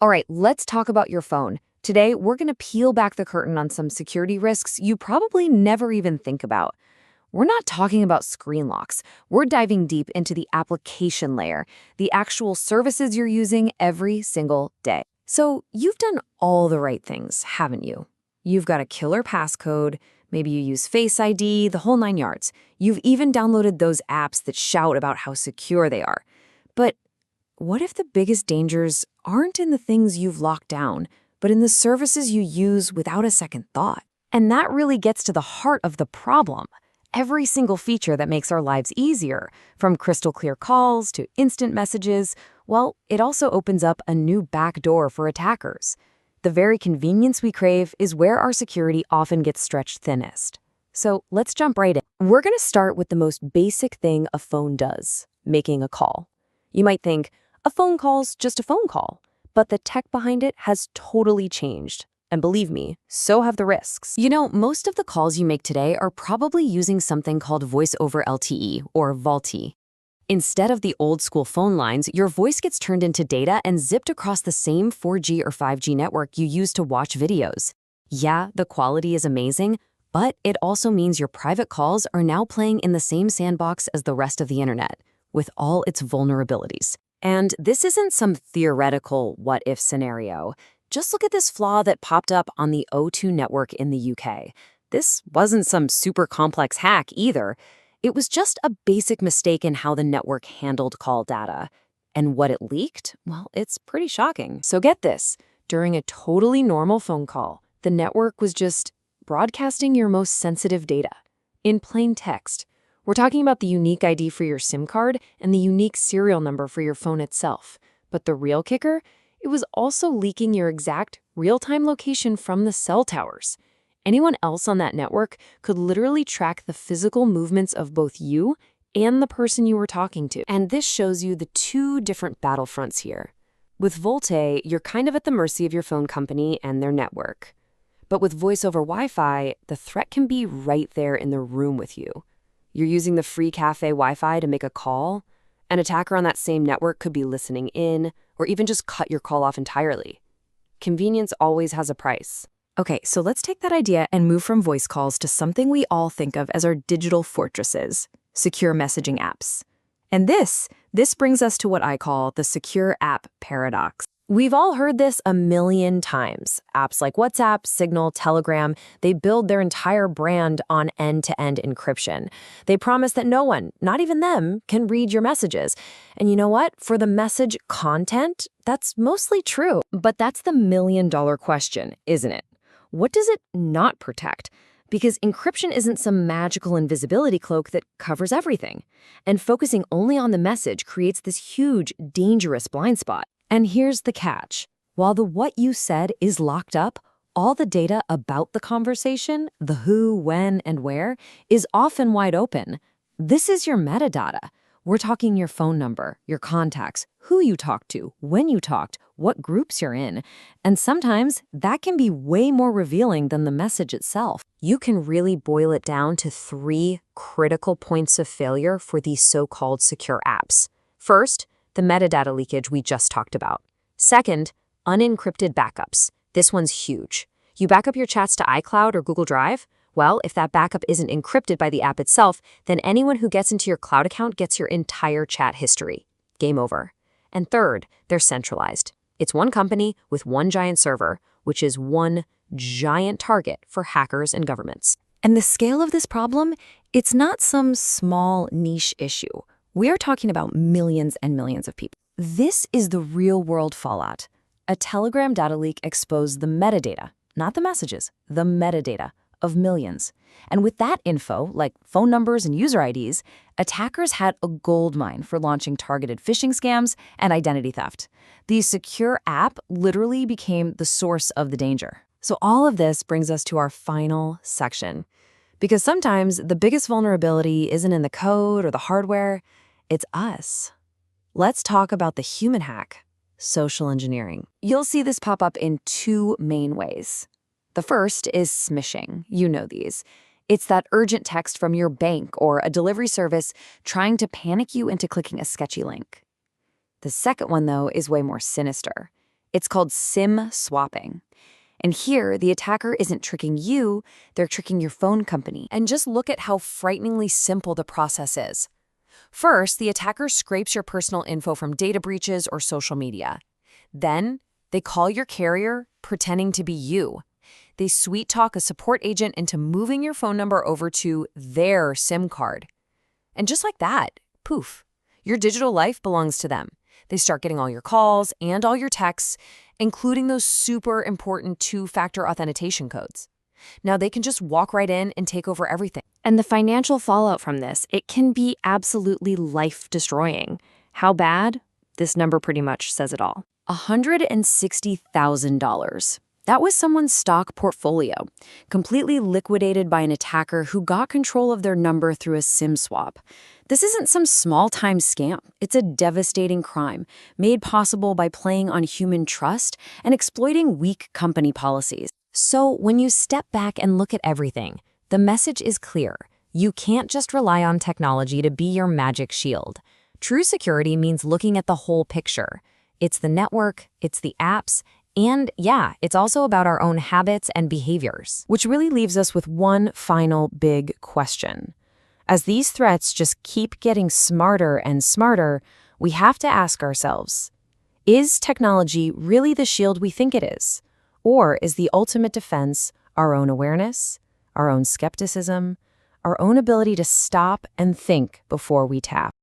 All right, let's talk about your phone. Today, we're going to peel back the curtain on some security risks you probably never even think about. We're not talking about screen locks. We're diving deep into the application layer, the actual services you're using every single day. So you've done all the right things, haven't you? You've got a killer passcode, maybe you use Face ID, the whole nine yards. You've even downloaded those apps that shout about how secure they are. But what if the biggest dangers aren't in the things you've locked down, but in the services you use without a second thought? And that really gets to the heart of the problem. Every single feature that makes our lives easier, from crystal clear calls to instant messages, well, it also opens up a new back door for attackers. The very convenience we crave is where our security often gets stretched thinnest. So let's jump right in. We're going to start with the most basic thing a phone does, making a call. You might think, a phone call's just a phone call, but the tech behind it has totally changed. And believe me, so have the risks. You know, most of the calls you make today are probably using something called Voice-over-LTE, or VoLTE. Instead of the old-school phone lines, your voice gets turned into data and zipped across the same 4G or 5G network you use to watch videos. Yeah, the quality is amazing, but it also means your private calls are now playing in the same sandbox as the rest of the internet, with all its vulnerabilities. And this isn't some theoretical what-if scenario. Just look at this flaw that popped up on the O2 network in the UK. This wasn't some super complex hack either. It was just a basic mistake in how the network handled call data. And what it leaked? Well, it's pretty shocking. So get this. During a totally normal phone call, the network was just broadcasting your most sensitive data in plain text. We're talking about the unique ID for your SIM card and the unique serial number for your phone itself. But the real kicker? It was also leaking your exact real-time location from the cell towers. Anyone else on that network could literally track the physical movements of both you and the person you were talking to. And this shows you the two different battlefronts here. With VoLTE, you're kind of at the mercy of your phone company and their network. But with Voice over Wi-Fi, the threat can be right there in the room with you. You're using the free cafe Wi-Fi to make a call. An attacker on that same network could be listening in, or even just cut your call off entirely. Convenience always has a price. Okay, so let's take that idea and move from voice calls to something we all think of as our digital fortresses, secure messaging apps. And this brings us to what I call the secure app paradox. We've all heard this a million times. Apps like WhatsApp, Signal, Telegram, they build their entire brand on end-to-end encryption. They promise that no one, not even them, can read your messages. And you know what? For the message content, that's mostly true. But that's the million-dollar question, isn't it? What does it not protect? Because encryption isn't some magical invisibility cloak that covers everything. And focusing only on the message creates this huge, dangerous blind spot. And here's the catch. While the what you said is locked up, all the data about the conversation, the who, when, and where, is often wide open. This is your metadata. We're talking your phone number, your contacts, who you talked to, when you talked, what groups you're in. And sometimes that can be way more revealing than the message itself. You can really boil it down to 3 critical points of failure for these so-called secure apps. First, the metadata leakage we just talked about. Second, unencrypted backups. This one's huge. You back up your chats to iCloud or Google Drive? Well, if that backup isn't encrypted by the app itself, then anyone who gets into your cloud account gets your entire chat history. Game over. And third, they're centralized. It's one company with one giant server, which is one giant target for hackers and governments. And the scale of this problem, it's not some small niche issue. We are talking about millions and millions of people. This is the real-world fallout. A Telegram data leak exposed the metadata, not the messages, the metadata of millions. And with that info, like phone numbers and user IDs, attackers had a goldmine for launching targeted phishing scams and identity theft. The secure app literally became the source of the danger. So all of this brings us to our final section. Because sometimes the biggest vulnerability isn't in the code or the hardware, it's us. Let's talk about the human hack, social engineering. You'll see this pop up in 2 main ways. The first is smishing. You know these. It's that urgent text from your bank or a delivery service trying to panic you into clicking a sketchy link. The second one, though, is way more sinister. It's called SIM swapping. And here, the attacker isn't tricking you, they're tricking your phone company. And just look at how frighteningly simple the process is. First, the attacker scrapes your personal info from data breaches or social media. Then, they call your carrier, pretending to be you. They sweet-talk a support agent into moving your phone number over to their SIM card. And just like that, poof, your digital life belongs to them. They start getting all your calls and all your texts, including those super important two-factor authentication codes. Now they can just walk right in and take over everything. And the financial fallout from this, it can be absolutely life-destroying. How bad? This number pretty much says it all. $160,000. That was someone's stock portfolio, completely liquidated by an attacker who got control of their number through a SIM swap. This isn't some small-time scam. It's a devastating crime made possible by playing on human trust and exploiting weak company policies. So when you step back and look at everything, the message is clear. You can't just rely on technology to be your magic shield. True security means looking at the whole picture. It's the network, it's the apps, and yeah, it's also about our own habits and behaviors. Which really leaves us with one final big question. As these threats just keep getting smarter and smarter, we have to ask ourselves, is technology really the shield we think it is? Or is the ultimate defense our own awareness, our own skepticism, our own ability to stop and think before we tap?